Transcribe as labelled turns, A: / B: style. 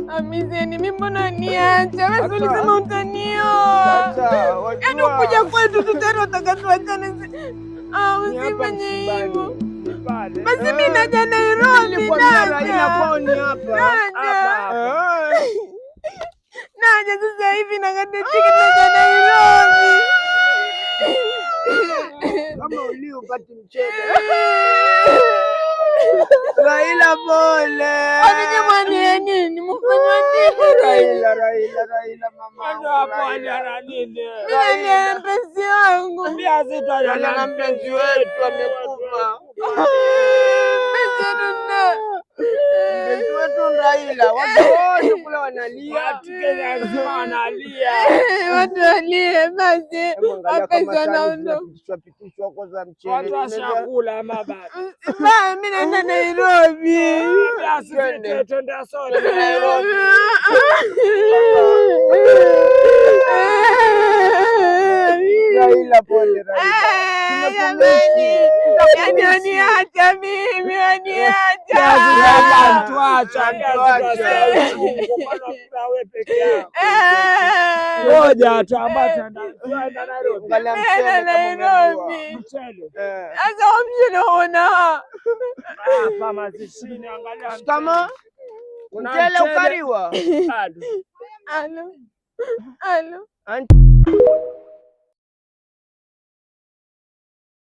A: Hamisi, mimi mbona niacha? Wewe ulisema utanioa. Yaani ukuja kwetu tu tena utakatuachana. Usifanye hivyo. Basi mimi naja Nairobi. Naja sasa hivi nakata tiketi naja Nairobi.
B: Kama uliupati mchele. Raila pole.
A: Anijamani nini? Mfanywa nini?
B: Raila mama.
C: Ndio hapo ana nini?
A: Mimi ni mpenzi wangu.
C: Pia sitana
B: na mpenzi wetu amekufa. Mpenzi wetu Raila. Watu wote kule wanalia.
C: Watu Kenya nzima wanalia.
A: Watu walie basi. Wapenzi wanaondoka.
B: Pitishwa kwa za mchele.
C: Watu washakula ama bado.
A: Mimi naenda Nairobi.
C: Twende sote
B: Nairobi. Raila pole Raila.
A: Jamani. Waniacha mimi, waniacha.
C: Ngoja tuambata
A: Nairobi. Sasa mjini una
C: hapa mazishini, angalia
B: kama mchele ukariwa.
A: Alo.